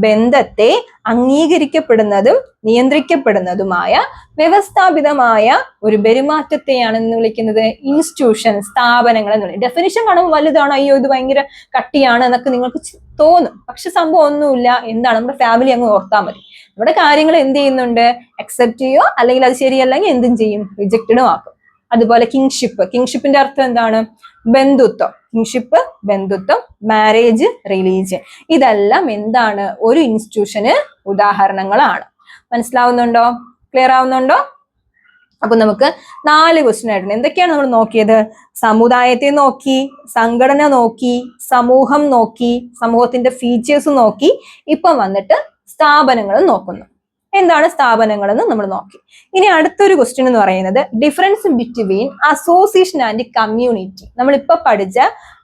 ബന്ധത്തെ അംഗീകരിക്കപ്പെടുന്നതും നിയന്ത്രിക്കപ്പെടുന്നതുമായ വ്യവസ്ഥാപിതമായ ഒരു പെരുമാറ്റത്തെയാണ് എന്ന് വിളിക്കുന്നത് ഇൻസ്റ്റിറ്റ്യൂഷൻ, സ്ഥാപനങ്ങൾ എന്ന് പറയുന്നത്. ഡെഫിനിഷൻ കാണുമ്പോൾ വലുതാണ്, അയ്യോ ഇത് ഭയങ്കര കട്ടിയാണ് എന്നൊക്കെ നിങ്ങൾക്ക് തോന്നും. പക്ഷെ സംഭവം ഒന്നുമില്ല. എന്താണ്? നമ്മുടെ ഫാമിലി അങ്ങ് ഓർത്താൽ മതി. നമ്മുടെ കാര്യങ്ങൾ എന്ത് ചെയ്യുന്നുണ്ട്? അക്സെപ്റ്റ് ചെയ്യോ, അല്ലെങ്കിൽ അത് ശരിയല്ലെങ്കിൽ എന്തും ചെയ്യും? റിജക്റ്റഡും ആക്കും. അതുപോലെ കിങ്ഷിപ്പ്, കിങ്ഷിപ്പിന്റെ അർത്ഥം എന്താണ്? ബന്ധുത്വം. കിങ്ഷിപ്പ്, ബന്ധുത്വം, മാരേജ്, റിലീജിയൻ, ഇതെല്ലാം എന്താണ്? ഒരു ഇൻസ്റ്റിറ്റ്യൂഷന് ഉദാഹരണങ്ങളാണ്. മനസ്സിലാവുന്നുണ്ടോ? ക്ലിയർ ആവുന്നുണ്ടോ? അപ്പൊ നമുക്ക് 4 ക്വസ്റ്റ്യൻ ആയിട്ടുണ്ട്. എന്തൊക്കെയാണ് നമ്മൾ നോക്കിയത്? സമുദായത്തെ നോക്കി, സംഘടന നോക്കി, സമൂഹം നോക്കി, സമൂഹത്തിന്റെ ഫീച്ചേഴ്സ് നോക്കി, ഇപ്പം വന്നിട്ട് സ്ഥാപനങ്ങൾ നോക്കുന്നു. എന്താണ് സ്ഥാപനങ്ങൾ എന്ന് നമ്മൾ നോക്കി. ഇനി അടുത്തൊരു ക്വസ്റ്റ്യൻ എന്ന് പറയുന്നത് difference between association and community. നമ്മളിപ്പോ പഠിച്ച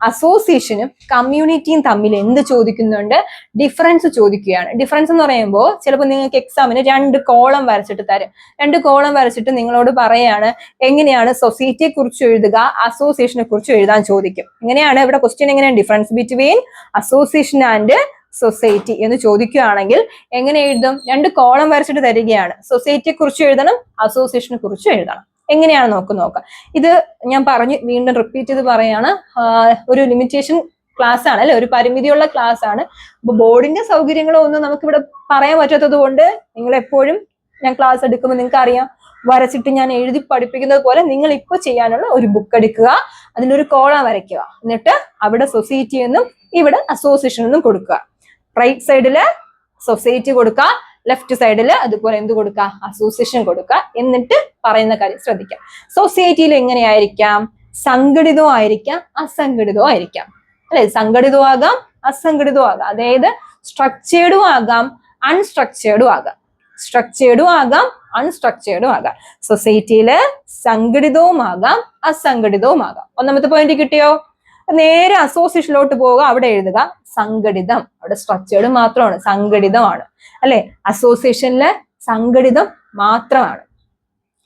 അസോസിയേഷനും കമ്മ്യൂണിറ്റിയും തമ്മിൽ എന്ത് ചോദിക്കുന്നുണ്ട്? ഡിഫറൻസ് ചോദിക്കുകയാണ്. ഡിഫറൻസ് എന്ന് പറയുമ്പോൾ ചിലപ്പോൾ നിങ്ങൾക്ക് എക്സാമിന് 2 കോളം വരച്ചിട്ട് തരും. 2 കോളം വരച്ചിട്ട് നിങ്ങളോട് പറയാണ് എങ്ങനെയാണ് സൊസൈറ്റിയെ കുറിച്ച് എഴുതുക, അസോസിയേഷനെ കുറിച്ച് എഴുതാൻ ചോദിക്കും. എങ്ങനെയാണ് ഇവിടെ ക്വസ്റ്റ്യൻ? എങ്ങനെയാണ്? Difference between association and society എന്ന് ചോദിക്കുകയാണെങ്കിൽ എങ്ങനെ എഴുതും? 2 കോളം വരച്ചിട്ട് തരികയാണ്. സൊസൈറ്റിയെ കുറിച്ച് എഴുതണം, അസോസിയേഷനെ കുറിച്ച് എഴുതണം. എങ്ങനെയാണ് നോക്കാം. ഇത് ഞാൻ വീണ്ടും റിപ്പീറ്റ് ചെയ്ത് പറയാണ്. ഒരു ലിമിറ്റേഷൻ ക്ലാസ് ആണ് അല്ലെ? ഒരു പരിമിതിയുള്ള ക്ലാസ് ആണ്. അപ്പൊ ബോർഡിന്റെ സൗകര്യങ്ങളോ ഒന്നും നമുക്ക് ഇവിടെ പറയാൻ പറ്റാത്തത് കൊണ്ട് നിങ്ങൾ എപ്പോഴും ഞാൻ ക്ലാസ് എടുക്കുമ്പോൾ നിങ്ങൾക്ക് അറിയാം, വരച്ചിട്ട് ഞാൻ എഴുതി പഠിപ്പിക്കുന്നത് പോലെ നിങ്ങൾ ഇപ്പൊ ചെയ്യാനുള്ള ഒരു ബുക്ക് എടുക്കുക, അതിനൊരു കോളം വരയ്ക്കുക, എന്നിട്ട് അവിടെ സൊസൈറ്റി എന്നും ഇവിടെ അസോസിയേഷൻ എന്നും കൊടുക്കുക. റൈറ്റ് സൈഡില് സൊസൈറ്റി കൊടുക്കുക, ലെഫ്റ്റ് സൈഡിൽ അതുപോലെ എന്ത് കൊടുക്കുക? അസോസിയേഷൻ കൊടുക്കുക. എന്നിട്ട് പറയുന്ന കാര്യം ശ്രദ്ധിക്കാം. സൊസൈറ്റിയിൽ എങ്ങനെയായിരിക്കാം? സംഘടിതവും ആയിരിക്കാം, അസംഘടിതവും ആയിരിക്കാം അല്ലെ? സംഘടിതവും ആകാം, അസംഘടിതവും ആകാം. അതായത് സ്ട്രക്ചേർഡും ആകാം, അൺസ്ട്രക്ചേർഡും ആകാം. സ്ട്രക്ചേർഡും ആകാം, അൺസ്ട്രക്ചേർഡും ആകാം. സൊസൈറ്റിയില് സംഘടിതവും ആകാം, അസംഘടിതവും ആകാം. ഒന്നാമത്തെ പോയിന്റ് കിട്ടിയോ? നേരെ അസോസിയേഷനിലോട്ട് പോവുക, അവിടെ എഴുതുക സംഘടിതം. അവിടെ സ്ട്രക്ചേർഡ് മാത്രമാണ്, സംഘടിതമാണ് അല്ലെ? അസോസിയേഷനിലെ സംഘടിതം മാത്രമാണ്,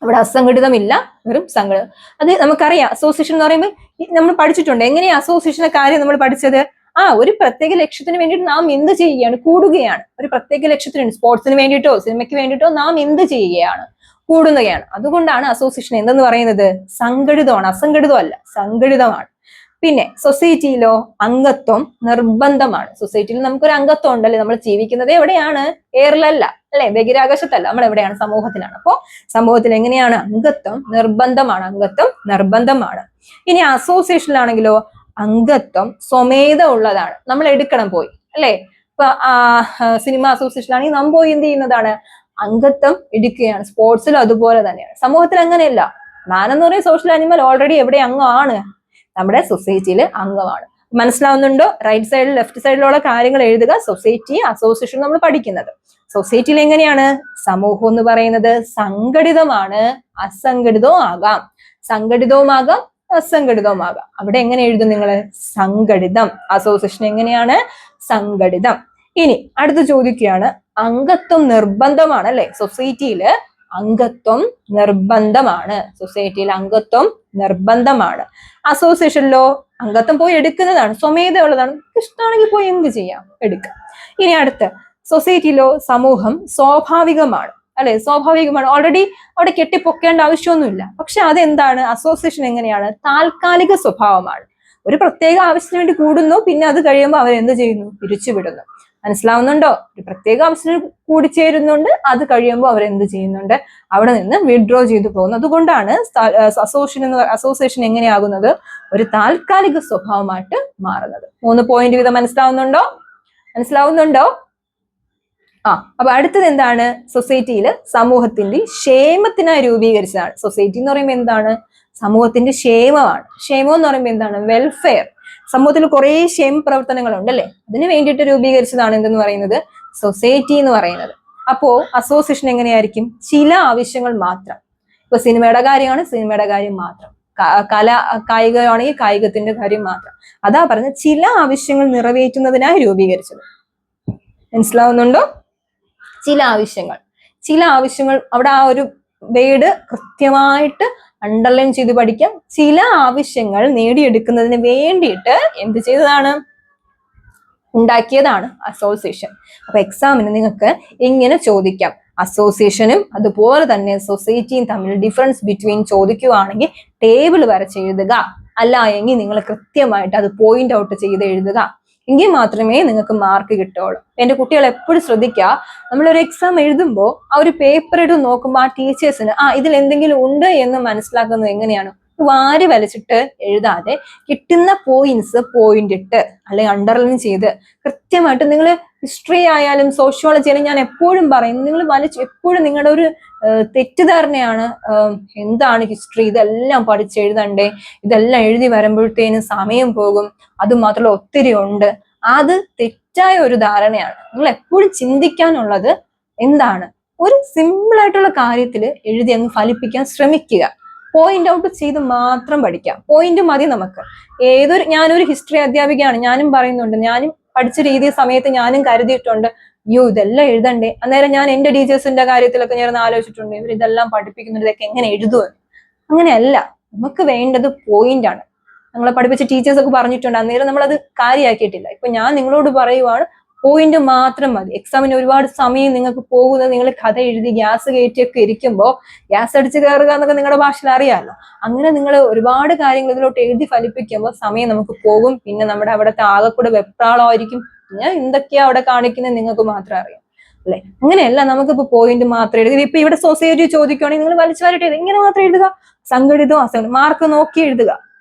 അവിടെ അസംഘടിതം ഇല്ല, വെറും സംഘടിതം. അത് നമുക്കറിയാം. അസോസിയേഷൻ എന്ന് പറയുമ്പോൾ നമ്മൾ പഠിച്ചിട്ടുണ്ട്. എങ്ങനെയാ അസോസിയേഷന്റെ കാര്യം നമ്മൾ പഠിച്ചത്? ഒരു പ്രത്യേക ലക്ഷ്യത്തിന് വേണ്ടിയിട്ട് നാം എന്ത് ചെയ്യുകയാണ്? കൂടുകയാണ്. ഒരു പ്രത്യേക ലക്ഷ്യത്തിന്, സ്പോർട്സിന് വേണ്ടിയിട്ടോ സിനിമയ്ക്ക് വേണ്ടിയിട്ടോ നാം എന്ത് ചെയ്യുകയാണ്? കൂടുകയാണ്. അതുകൊണ്ടാണ് അസോസിയേഷൻ എന്തെന്ന് പറയുന്നത്? സംഘടിതമാണ്, അസംഘടിതമല്ല, സംഘടിതമാണ്. പിന്നെ സൊസൈറ്റിയിലോ അംഗത്വം നിർബന്ധമാണ്. സൊസൈറ്റിയിൽ നമുക്കൊരു അംഗത്വം ഉണ്ടല്ലേ? നമ്മൾ ജീവിക്കുന്നത് എവിടെയാണ്? എയറിലല്ല അല്ലെ? ബഹിരാകാശത്തല്ല, നമ്മൾ എവിടെയാണ്? സമൂഹത്തിലാണ്. അപ്പോ സമൂഹത്തിൽ എങ്ങനെയാണ്? അംഗത്വം നിർബന്ധമാണ്, അംഗത്വം നിർബന്ധമാണ്. ഇനി അസോസിയേഷനിലാണെങ്കിലോ അംഗത്വം സ്വമേധ ഉള്ളതാണ്, നമ്മൾ എടുക്കണം പോയി അല്ലെ? ഇപ്പൊ സിനിമ അസോസിയേഷനിലാണെങ്കിൽ നാം പോയി എന്ത് ചെയ്യുന്നതാണ്? അംഗത്വം എടുക്കുകയാണ്. സ്പോർട്സിലും അതുപോലെ തന്നെയാണ്. സമൂഹത്തിൽ അങ്ങനെയല്ല. മാൻ എന്ന് പറയുന്ന സോഷ്യൽ ആനിമൽ ഓൾറെഡി എവിടെ അംഗമാണ്? നമ്മുടെ സൊസൈറ്റിയിൽ അംഗമാണ്. മനസ്സിലാവുന്നുണ്ടോ? റൈറ്റ് സൈഡിൽ ലെഫ്റ്റ് സൈഡിലുള്ള കാര്യങ്ങൾ എഴുതുക. സൊസൈറ്റി, അസോസിയേഷൻ നമ്മൾ പഠിക്കുന്നത്. സൊസൈറ്റിയിൽ എങ്ങനെയാണ്? സമൂഹം എന്ന് പറയുന്നത് സംഘടിതമാണ്, അസംഘടിതവും ആകാം. സംഘടിതവുമാകാം, അസംഘടിതവുമാകാം. അവിടെ എങ്ങനെ എഴുതും നിങ്ങൾ? സംഘടിതം. അസോസിയേഷൻ എങ്ങനെയാണ്? സംഘടിതം. ഇനി അടുത്ത് ചോദിക്കുകയാണ്, അംഗത്വം നിർബന്ധമാണ് അല്ലെ? സൊസൈറ്റിയില് അംഗത്വം നിർബന്ധമാണ്. സൊസൈറ്റിയിൽ അംഗത്വം നിർബന്ധമാണ്. അസോസിയേഷനിലോ അംഗത്വം പോയി എടുക്കുന്നതാണ്, സ്വമേധ ഉള്ളതാണ്. ഇഷ്ടമാണെങ്കിൽ പോയി എന്ത് ചെയ്യാം? എടുക്കാം. ഇനി അടുത്ത് സൊസൈറ്റിയിലോ സമൂഹം സ്വാഭാവികമാണ് അല്ലെ? സ്വാഭാവികമാണ്. ഓൾറെഡി അവിടെ കെട്ടിപ്പൊക്കേണ്ട ആവശ്യമൊന്നുമില്ല. പക്ഷെ അതെന്താണ്? അസോസിയേഷൻ എങ്ങനെയാണ്? താൽക്കാലിക സ്വഭാവമാണ്. ഒരു പ്രത്യേക ആവശ്യത്തിന് വേണ്ടി കൂടുന്നു, പിന്നെ അത് കഴിയുമ്പോൾ അവരെന്ത് ചെയ്യുന്നു? പിരിച്ചുവിടുന്നു. മനസ്സിലാവുന്നുണ്ടോ? ഒരു പ്രത്യേക ആവശ്യത്തിന് കൂടിച്ചേരുന്നുണ്ട്, അത് കഴിയുമ്പോൾ അവരെന്ത് ചെയ്യുന്നുണ്ട്? അവിടെ നിന്ന് വിഡ്രോ ചെയ്തു പോകുന്നു. അതുകൊണ്ടാണ് അസോസിയേഷൻ എങ്ങനെയാകുന്നത്? ഒരു താൽക്കാലിക സ്വഭാവമായിട്ട് മാറുന്നത്. 3 പോയിന്റ് വീതം മനസ്സിലാവുന്നുണ്ടോ? അപ്പൊ അടുത്തത് എന്താണ്? സൊസൈറ്റിയിൽ സമൂഹത്തിന്റെ ക്ഷേമത്തിനായി രൂപീകരിച്ചതാണ്. സൊസൈറ്റി എന്ന് പറയുമ്പോൾ എന്താണ്? സമൂഹത്തിന്റെ ക്ഷേമമാണ്. ക്ഷേമം എന്ന് പറയുമ്പോൾ എന്താണ്? വെൽഫെയർ. സമൂഹത്തിൽ കുറെ ക്ഷേമ പ്രവർത്തനങ്ങൾ ഉണ്ടല്ലേ, അതിന് വേണ്ടിയിട്ട് രൂപീകരിച്ചതാണ് എന്തെന്ന് പറയുന്നത്? സൊസൈറ്റി എന്ന് പറയുന്നത്. അപ്പോ അസോസിയേഷൻ എങ്ങനെയായിരിക്കും? ചില ആവശ്യങ്ങൾ മാത്രം. ഇപ്പൊ സിനിമയുടെ കാര്യമാണ്, സിനിമയുടെ കാര്യം മാത്രം. കായികമാണെങ്കിൽ കായികത്തിന്റെ കാര്യം മാത്രം. അതാ പറഞ്ഞത്, ചില ആവശ്യങ്ങൾ നിറവേറ്റുന്നതിനായി രൂപീകരിച്ചത്. മനസ്സിലാവുന്നുണ്ടോ? ചില ആവശ്യങ്ങൾ അവിടെ ആ ഒരു വേർഡ് കൃത്യമായിട്ട് അണ്ടർലൈൻ ചെയ്ത് പഠിക്കാം. ചില ആവശ്യങ്ങൾ നേടിയെടുക്കുന്നതിന് വേണ്ടിയിട്ട് എന്ത് ചെയ്തതാണ്? ഉണ്ടാക്കിയതാണ് അസോസിയേഷൻ. അപ്പൊ എക്സാമിന് നിങ്ങൾക്ക് ഇങ്ങനെ ചോദിക്കാം. അസോസിയേഷനും അതുപോലെ തന്നെ സൊസൈറ്റിയും തമ്മിൽ ഡിഫറൻസ് ബിറ്റ്വീൻ ചോദിക്കുകയാണെങ്കിൽ ടേബിൾ വരച്ച് എഴുതുക. അല്ല എങ്കിൽ നിങ്ങൾ കൃത്യമായിട്ട് അത് പോയിന്റ് ഔട്ട് ചെയ്ത് എഴുതുക. എങ്കിൽ മാത്രമേ നിങ്ങൾക്ക് മാർക്ക് കിട്ടുള്ളൂ. എന്റെ കുട്ടികൾ എപ്പോഴും ശ്രദ്ധിക്കുക, നമ്മളൊരു എക്സാം എഴുതുമ്പോൾ ആ ഒരു പേപ്പർ എടുത്ത് നോക്കുമ്പോൾ ആ ടീച്ചേഴ്സിന് ഇതിൽ എന്തെങ്കിലും ഉണ്ട് എന്ന് മനസ്സിലാക്കുന്നത് എങ്ങനെയാണ്? വാരി വലിച്ചിട്ട് എഴുതാതെ കിട്ടുന്ന പോയിന്റ് ഇട്ട് അല്ലെങ്കിൽ അണ്ടർലൈൻ ചെയ്ത് കൃത്യമായിട്ട് നിങ്ങൾ ഹിസ്റ്ററി ആയാലും സോഷ്യോളജി ആയാലും ഞാൻ എപ്പോഴും പറയും, നിങ്ങൾ എപ്പോഴും നിങ്ങളുടെ ഒരു തെറ്റിദ്ധാരണയാണ്, എന്താണ് ഹിസ്റ്ററി, ഇതെല്ലാം പഠിച്ചെഴുതണ്ടേ, ഇതെല്ലാം എഴുതി വരുമ്പോഴത്തേനും സമയം പോകും, അത് മാത്രമല്ല ഒത്തിരി ഉണ്ട്. അത് തെറ്റായ ഒരു ധാരണയാണ്. നിങ്ങൾ എപ്പോഴും ചിന്തിക്കാനുള്ളത് എന്താണ്? ഒരു സിമ്പിൾ ആയിട്ടുള്ള കാര്യത്തിൽ എഴുതി അങ്ങ് ഫലിപ്പിക്കാൻ ശ്രമിക്കുക. പോയിന്റ് ഔട്ട് ചെയ്ത് മാത്രം പഠിക്കാം. പോയിന്റ് മതി നമുക്ക്. ഞാനൊരു ഹിസ്റ്ററി അധ്യാപികയാണ്, ഞാനും പറയുന്നുണ്ട്, ഞാനും പഠിച്ച രീതി സമയത്ത് ഞാനും കരുതിയിട്ടുണ്ട്, ഇതെല്ലാം എഴുതണ്ടേ. അന്നേരം ഞാൻ എന്റെ ടീച്ചേഴ്സിന്റെ കാര്യത്തിലൊക്കെ ഞാൻ ആലോചിച്ചിട്ടുണ്ട്, ഇവർ ഇതെല്ലാം പഠിപ്പിക്കുന്നത് ഇതൊക്കെ എങ്ങനെ എഴുതുമെന്ന്. അങ്ങനെയല്ല, നമുക്ക് വേണ്ടത് പോയിന്റ് ആണ്. നമ്മളെ പഠിപ്പിച്ച ടീച്ചേഴ്സ് ഒക്കെ പറഞ്ഞിട്ടുണ്ട്, അന്നേരം നമ്മളത് കാര്യമാക്കിയിട്ടില്ല. ഇപ്പൊ ഞാൻ നിങ്ങളോട് പറയുവാണ്, പോയിന്റ് മാത്രം മതി. എക്സാമിന് ഒരുപാട് സമയം നിങ്ങൾക്ക് പോകുന്നത്, നിങ്ങൾ കഥ എഴുതി ഗ്യാസ് കയറ്റിയൊക്കെ ഇരിക്കുമ്പോൾ ഗ്യാസ് അടിച്ച് കയറുക എന്നൊക്കെ നിങ്ങളുടെ ഭാഷയിൽ അറിയാമല്ലോ. അങ്ങനെ നിങ്ങൾ ഒരുപാട് കാര്യങ്ങൾ ഇതിലോട്ട് എഴുതി ഫലിപ്പിക്കുമ്പോൾ സമയം നമുക്ക് പോകും. പിന്നെ നമ്മുടെ അവിടുത്തെ ആകെക്കൂടെ വെപ്രാളമായിരിക്കും. പിന്നെ എന്തൊക്കെയാ അവിടെ കാണിക്കുന്നത് നിങ്ങൾക്ക് മാത്രം അറിയാം അല്ലെ. അങ്ങനെയല്ല, നമുക്കിപ്പോ പോയിന്റ് മാത്രം എഴുതുക. ഇപ്പൊ ഇവിടെ സൊസൈറ്റി ചോദിക്കുകയാണെങ്കിൽ നിങ്ങൾ വലിച്ചു വാരിട്ട് എഴുതുക. ഇങ്ങനെ മാത്രം എഴുതുക. സംഘടിതവും മാർക്ക് നോക്കി എഴുതുക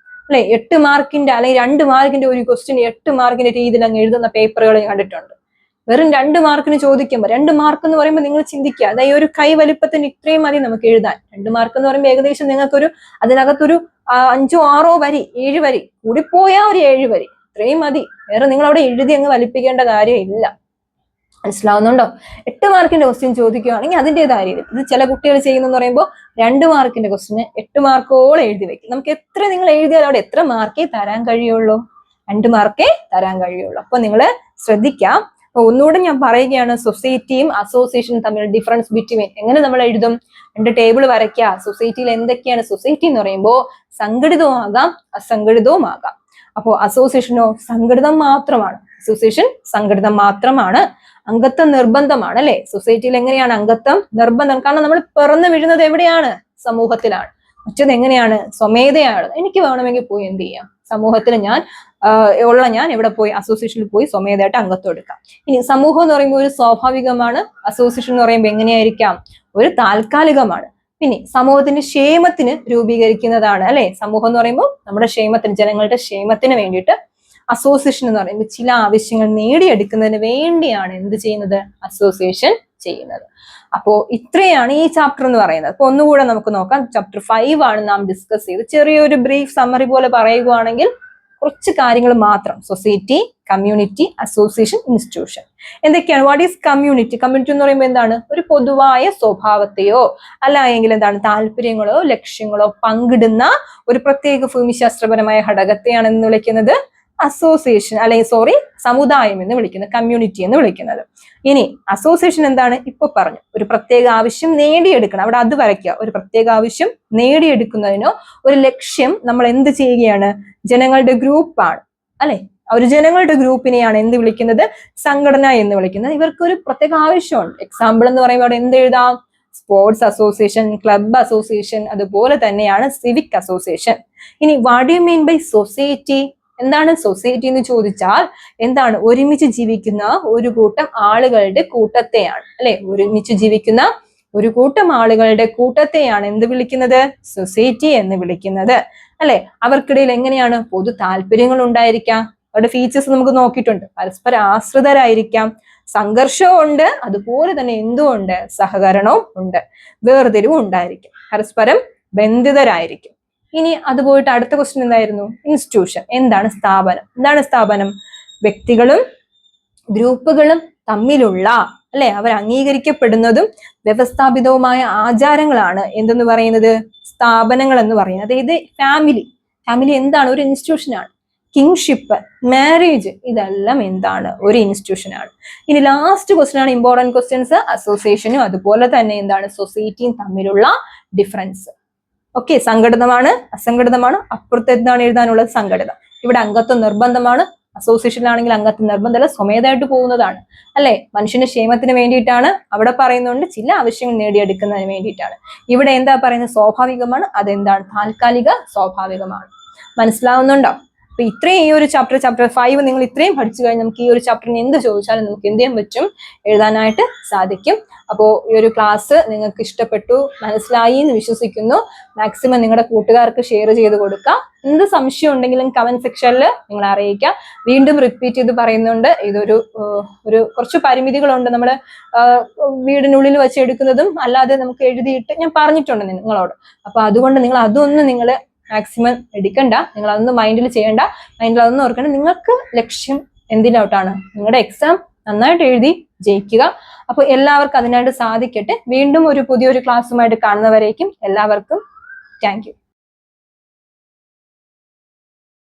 അല്ലെ. 8 മാർക്കിന്റെ അല്ലെങ്കിൽ 2 മാർക്കിന്റെ ഒരു ക്വസ്റ്റ്യൻ 8 മാർക്കിന്റെ രീതിയിൽ അങ്ങ് എഴുതുന്ന പേപ്പറുകൾ കണ്ടിട്ടുണ്ട്. വെറും 2 മാർക്കിന് ചോദിക്കുമ്പോൾ, 2 മാർക്ക് എന്ന് പറയുമ്പോൾ നിങ്ങൾ ചിന്തിക്കുക, അതായത് ഒരു കൈ വലിപ്പത്തിന് ഇത്രയും മതി നമുക്ക് എഴുതാൻ. 2 മാർക്ക് എന്ന് പറയുമ്പോൾ ഏകദേശം നിങ്ങൾക്കൊരു അതിനകത്തൊരു 5 6 വരി 7 വരി കൂടിപ്പോയാൽ ഒരു 7 വരി ഇത്രയും മതി. വേറെ നിങ്ങൾ അവിടെ എഴുതി അങ്ങ് വലിപ്പിക്കേണ്ട കാര്യമില്ല. മനസ്സിലാവുന്നുണ്ടോ? 8 മാർക്കിന്റെ ക്വസ്റ്റ്യൻ ചോദിക്കുകയാണെങ്കിൽ അതിൻ്റെതായ രീതി. ഇത് ചില കുട്ടികൾ ചെയ്യുന്നെന്ന് പറയുമ്പോൾ 2 മാർക്കിന്റെ ക്വസ്റ്റ്യന് 8 മാർക്കോളം എഴുതി വെക്കും. നമുക്ക് എത്ര നിങ്ങൾ എഴുതിയാൽ അവിടെ എത്ര മാർക്കേ തരാൻ കഴിയുള്ളൂ? 2 മാർക്കേ തരാൻ കഴിയുള്ളൂ. അപ്പൊ നിങ്ങൾ ശ്രദ്ധിക്കാം. ഒന്നുകൂടെ ഞാൻ പറയുകയാണ്, സൊസൈറ്റിയും അസോസിയേഷനും തമ്മിൽ ഡിഫറൻസ് ബിറ്റ്വീൻ എങ്ങനെ നമ്മൾ എഴുതും? 2 ടേബിൾ വരയ്ക്കുക. സൊസൈറ്റിയിൽ എന്തൊക്കെയാണ്? സൊസൈറ്റി എന്ന് പറയുമ്പോൾ സംഘടിതവും ആകാം അസംഘടിതവും ആകാം. അപ്പോ അസോസിയേഷനോ സംഘടിതം മാത്രമാണ്. അസോസിയേഷൻ സംഘടിതം മാത്രമാണ്. അംഗത്വം നിർബന്ധമാണ് അല്ലെ. സൊസൈറ്റിയിൽ എങ്ങനെയാണ് അംഗത്വം നിർബന്ധം? കാരണം നമ്മൾ പിറന്നു വീഴുന്നത് എവിടെയാണ്? സമൂഹത്തിലാണ്. മറ്റത് എങ്ങനെയാണ്? സ്വമേധയാണ്. എനിക്ക് വേണമെങ്കിൽ പോയി എന്ത് ചെയ്യാം? സമൂഹത്തിൽ ഞാൻ എവിടെ പോയി? അസോസിയേഷനിൽ പോയി സ്വമേധയായിട്ട് അംഗത്വം എടുക്കാം. ഇനി സമൂഹം എന്ന് പറയുമ്പോൾ ഒരു സ്വാഭാവികമാണ്. അസോസിയേഷൻ എന്ന് പറയുമ്പോൾ എങ്ങനെയായിരിക്കാം? ഒരു താൽക്കാലികമാണ്. പിന്നെ സമൂഹത്തിന്റെ ക്ഷേമത്തിന് രൂപീകരിക്കുന്നതാണ് അല്ലെ. സമൂഹം എന്ന് പറയുമ്പോൾ നമ്മുടെ ക്ഷേമത്തിന്, ജനങ്ങളുടെ ക്ഷേമത്തിന് വേണ്ടിയിട്ട്. അസോസിയേഷൻ എന്ന് പറയുമ്പോൾ ചില ആവശ്യങ്ങൾ നേടിയെടുക്കുന്നതിന് വേണ്ടിയാണ് എന്ത് ചെയ്യുന്നത്? അസോസിയേഷൻ ചെയ്യുന്നത്. അപ്പോ ഇത്രയാണ് ഈ ചാപ്റ്റർ എന്ന് പറയുന്നത്. അപ്പൊ ഒന്നുകൂടെ നമുക്ക് നോക്കാം. ചാപ്റ്റർ 5 ആണ് നാം ഡിസ്കസ് ചെയ്ത്. ചെറിയൊരു ബ്രീഫ് സമ്മറി പോലെ പറയുകയാണെങ്കിൽ കുറച്ച് കാര്യങ്ങൾ മാത്രം. Society, community, association, institution. എന്തൊക്കെയാണ്? What is community? കമ്മ്യൂണിറ്റി എന്ന് പറയുമ്പോൾ എന്താണ്? ഒരു പൊതുവായ സ്വഭാവത്തെയോ അല്ലെങ്കിൽ എന്താണ് താല്പര്യങ്ങളോ ലക്ഷ്യങ്ങളോ പങ്കിടുന്ന ഒരു പ്രത്യേക ഭൂമിശാസ്ത്രപരമായ ഘടകത്തെയാണ് എന്ന് വിളിക്കുന്നത് അസോസിയേഷൻ, അല്ലെങ്കിൽ സമുദായം എന്ന് വിളിക്കുന്നത്, കമ്മ്യൂണിറ്റി എന്ന് വിളിക്കുന്നത്. ഇനി അസോസിയേഷൻ എന്താണ്? ഇപ്പൊ പറഞ്ഞു, ഒരു പ്രത്യേക ആവശ്യം നേടിയെടുക്കണം. അവിടെ അത് വരയ്ക്കുക. ഒരു പ്രത്യേക ആവശ്യം നേടിയെടുക്കുന്നതിനോ ഒരു ലക്ഷ്യം നമ്മൾ എന്ത് ചെയ്യുകയാണ്? ജനങ്ങളുടെ ഗ്രൂപ്പാണ് അല്ലെ. ഒരു ജനങ്ങളുടെ ഗ്രൂപ്പിനെയാണ് എന്ത് വിളിക്കുന്നത്? സംഘടന എന്ന് വിളിക്കുന്നത്. ഇവർക്ക് ഒരു പ്രത്യേക ആവശ്യമുണ്ട്. എക്സാമ്പിൾ എന്ന് പറയുമ്പോൾ അവിടെ എന്ത് എഴുതാം? സ്പോർട്സ് അസോസിയേഷൻ, ക്ലബ് അസോസിയേഷൻ, അതുപോലെ തന്നെയാണ് സിവിക് അസോസിയേഷൻ. ഇനി what do you mean by society? എന്താണ് സൊസൈറ്റി എന്ന് ചോദിച്ചാൽ എന്താണ്? ഒരുമിച്ച് ജീവിക്കുന്ന ഒരു കൂട്ടം ആളുകളുടെ കൂട്ടത്തെയാണ്, അല്ലെ? ഒരുമിച്ച് ജീവിക്കുന്ന ഒരു കൂട്ടം ആളുകളുടെ കൂട്ടത്തെയാണ് എന്ത് വിളിക്കുന്നത്? സൊസൈറ്റി എന്ന് വിളിക്കുന്നത്, അല്ലെ? അവർക്കിടയിൽ എങ്ങനെയാണ്? പൊതു താല്പര്യങ്ങൾ ഉണ്ടായിരിക്കാം. അവരുടെ ഫീച്ചേഴ്സ് നമുക്ക് നോക്കിയിട്ടുണ്ട്. പരസ്പര ആശ്രിതരായിരിക്കാം, സംഘർഷവും ഉണ്ട്, അതുപോലെ തന്നെ എന്തുകൊണ്ട്? സഹകരണവും ഉണ്ട്, വേർതിരിവും ഉണ്ടായിരിക്കും, പരസ്പരം ബന്ധിതരായിരിക്കും. ഇനി അത് പോയിട്ട് അടുത്ത ക്വസ്റ്റ്യൻ എന്തായിരുന്നു? ഇൻസ്റ്റിറ്റ്യൂഷൻ. എന്താണ് സ്ഥാപനം? എന്താണ് സ്ഥാപനം? വ്യക്തികളും ഗ്രൂപ്പുകളും തമ്മിലുള്ള, അല്ലെ, അവർ അംഗീകരിക്കപ്പെടുന്നതും വ്യവസ്ഥാപിതവുമായ ആചാരങ്ങളാണ് എന്തെന്ന് പറയുന്നത്? സ്ഥാപനങ്ങൾ എന്ന് പറയുന്നത്. അതായത് ഫാമിലി എന്താണ്? ഒരു ഇൻസ്റ്റിറ്റ്യൂഷനാണ്. കിങ്ഷിപ്പ്, മാരേജ്, ഇതെല്ലാം എന്താണ്? ഒരു ഇൻസ്റ്റിറ്റ്യൂഷനാണ്. ഇനി ലാസ്റ്റ് ക്വസ്റ്റ്യൻ ആണ് ഇമ്പോർട്ടന്റ് ക്വസ്റ്റ്യൻസ്. അസോസിയേഷനും അതുപോലെ തന്നെ എന്താണ്? സൊസൈറ്റിയും തമ്മിലുള്ള ഡിഫറൻസ്. ഓക്കെ, സംഘടിതമാണ്, അസംഘടിതമാണ്. അപ്പുറത്ത് എന്താണ് എഴുതാനുള്ളത്? സംഘടിതം. ഇവിടെ അംഗത്വം നിർബന്ധമാണ്. അസോസിയേഷനിലാണെങ്കിൽ അംഗത്വം നിർബന്ധമല്ല, സ്വമേധമായിട്ട് പോകുന്നതാണ്, അല്ലെ? മനുഷ്യന്റെ ക്ഷേമത്തിന് വേണ്ടിയിട്ടാണ്. അവിടെ പറയുന്നുണ്ട് ചില ആവശ്യങ്ങൾ നേടിയെടുക്കുന്നതിന് വേണ്ടിയിട്ടാണ്. ഇവിടെ എന്താ പറയുന്നത്? സ്വാഭാവികമാണ്. അതെന്താണ്? താൽക്കാലിക സ്വാഭാവികമാണ്. മനസ്സിലാവുന്നുണ്ടോ? അപ്പൊ ഇത്രയും ഈ ഒരു ചാപ്റ്റർ 5 നിങ്ങൾ ഇത്രയും പഠിച്ചു കഴിഞ്ഞാൽ നമുക്ക് ഈ ഒരു ചാപ്റ്ററിന് എന്ത് ചോദിച്ചാലും നമുക്ക് എന്ത് ചെയ്യാൻ പറ്റും? എഴുതാനായിട്ട് സാധിക്കും. അപ്പോൾ ഈ ഒരു ക്ലാസ് നിങ്ങൾക്ക് ഇഷ്ടപ്പെട്ടു, മനസ്സിലായി എന്ന് വിശ്വസിക്കുന്നു. മാക്സിമം നിങ്ങളുടെ കൂട്ടുകാർക്ക് ഷെയർ ചെയ്ത് കൊടുക്കുക. എന്ത് സംശയം ഉണ്ടെങ്കിലും കമന്റ് സെക്ഷനിൽ നിങ്ങൾ അറിയിക്കുക. വീണ്ടും റിപ്പീറ്റ് ചെയ്ത് പറയുന്നുണ്ട്, ഇതൊരു കുറച്ച് പരിമിതികളുണ്ട്. നമ്മൾ വീടിനുള്ളിൽ വെച്ച് എടുക്കുന്നതും അല്ലാതെ നമുക്ക് എഴുതിയിട്ട് ഞാൻ പറഞ്ഞിട്ടുണ്ട് നിങ്ങളോട്. അപ്പൊ അതുകൊണ്ട് നിങ്ങൾ അതൊന്നും നിങ്ങൾ മാക്സിമം എടുക്കണ്ട, നിങ്ങൾ അതൊന്നും മൈൻഡിൽ ചെയ്യണ്ട, മൈൻഡിൽ അതൊന്നും ഓർക്കണ്ട. നിങ്ങൾക്ക് ലക്ഷ്യം എന്തിനോട്ടാണ്? നിങ്ങളുടെ എക്സാം നന്നായിട്ട് എഴുതി ജയിക്കുക. അപ്പൊ എല്ലാവർക്കും അതിനായിട്ട് സാധിക്കട്ടെ. വീണ്ടും ഒരു പുതിയൊരു ക്ലാസ്സുമായിട്ട് കാണുന്നവരേക്കും എല്ലാവർക്കും താങ്ക് യു.